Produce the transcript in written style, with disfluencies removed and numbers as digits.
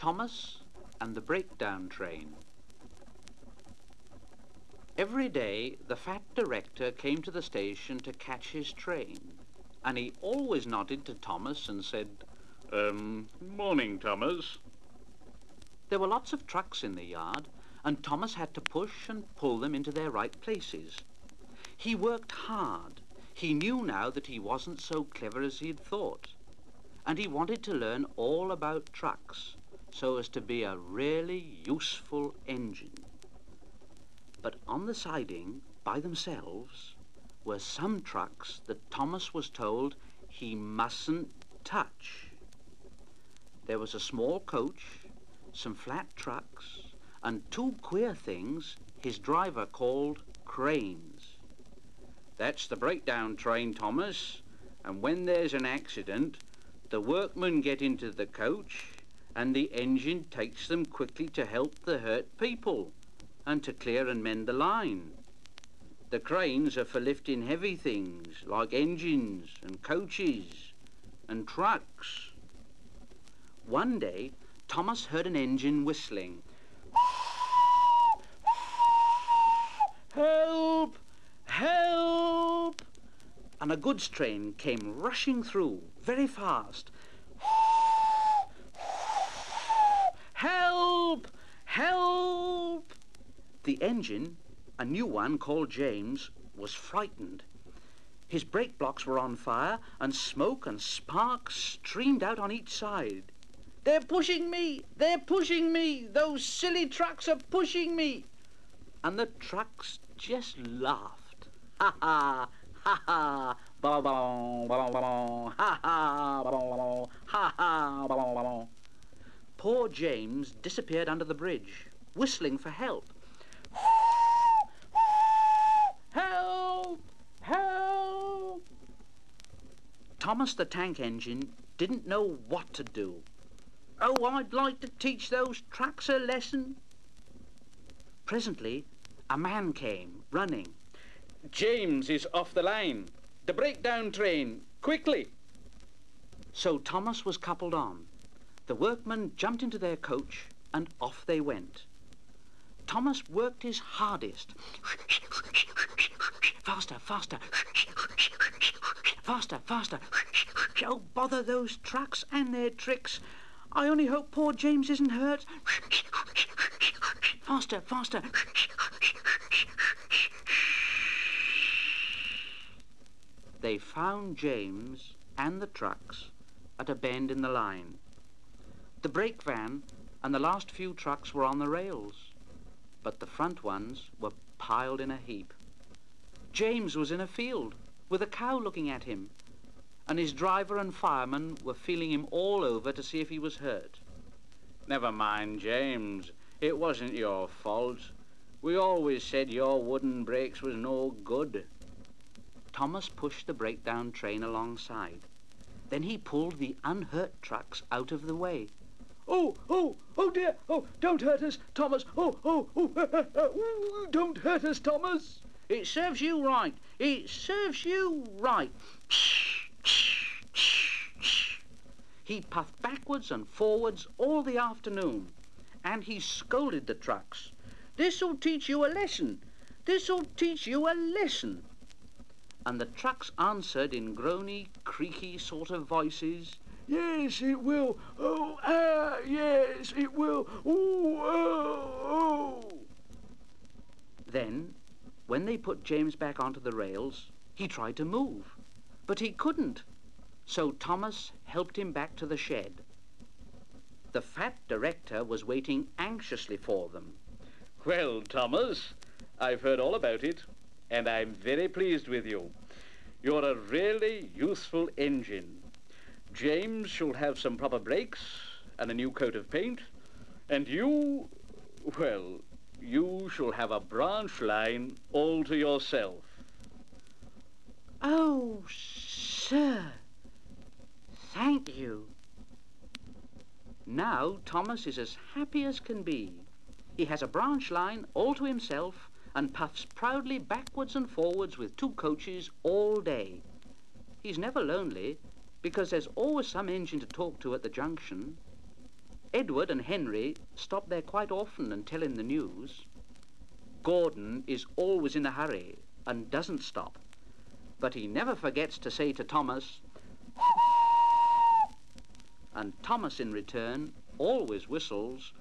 Thomas and the Breakdown Train. Every day the fat director came to the station to catch his train, and he always nodded to Thomas and said, "Morning, Thomas." There were lots of trucks in the yard, and Thomas had to push and pull them into their right places. He worked hard. He knew now that he wasn't so clever as he'd thought, and he wanted to learn all about trucks so as to be a really useful engine. But on the siding, by themselves, were some trucks that Thomas was told he mustn't touch. There was a small coach, some flat trucks, and two queer things his driver called cranes. "That's the breakdown train, Thomas, and when there's an accident, the workmen get into the coach and the engine takes them quickly to help the hurt people and to clear and mend the line. The cranes are for lifting heavy things like engines and coaches and trucks." One day, Thomas heard an engine whistling. "Help! Help!" And a goods train came rushing through, very fast. "Help! Help!" The engine, a new one called James, was frightened. His brake blocks were on fire, and smoke and sparks streamed out on each side. "They're pushing me! They're pushing me! Those silly trucks are pushing me!" And the trucks just laughed. "Ha ha! Ha ha! Ba ba ba ba! Ha ha! Ba ba ha ha! Ba ba." Poor James disappeared under the bridge, whistling for help. "Help! Help!" Thomas the tank engine didn't know what to do. "Oh, I'd like to teach those trucks a lesson." Presently, a man came, running. "James is off the line. The breakdown train, quickly!" So Thomas was coupled on. The workmen jumped into their coach, and off they went. Thomas worked his hardest. "Faster, faster! Faster, faster! Oh, bother those trucks and their tricks! I only hope poor James isn't hurt. Faster, faster!" They found James and the trucks at a bend in the line. The brake van and the last few trucks were on the rails, but the front ones were piled in a heap. James was in a field with a cow looking at him, and his driver and fireman were feeling him all over to see if he was hurt. "Never mind, James. It wasn't your fault. We always said your wooden brakes was no good." Thomas pushed the breakdown train alongside. Then he pulled the unhurt trucks out of the way. "Oh, oh, oh dear! Oh, don't hurt us, Thomas! Oh, oh, oh, don't hurt us, Thomas!" "It serves you right! It serves you right!" He puffed backwards and forwards all the afternoon, and he scolded the trucks. "This'll teach you a lesson! This'll teach you a lesson!" And the trucks answered in groany, creaky sort of voices, "Yes, it will. Oh, ah, yes, it will. Oh, oh, oh." Then, when they put James back onto the rails, he tried to move, but he couldn't. So Thomas helped him back to the shed. The fat director was waiting anxiously for them. "Well, Thomas, I've heard all about it, and I'm very pleased with you. You're a really useful engine. James shall have some proper brakes and a new coat of paint, and you, well, you shall have a branch line all to yourself." "Oh, sir, thank you." Now Thomas is as happy as can be. He has a branch line all to himself and puffs proudly backwards and forwards with two coaches all day. He's never lonely, because there's always some engine to talk to at the junction. Edward and Henry stop there quite often and tell him the news. Gordon is always in a hurry and doesn't stop, but he never forgets to say to Thomas, and Thomas in return always whistles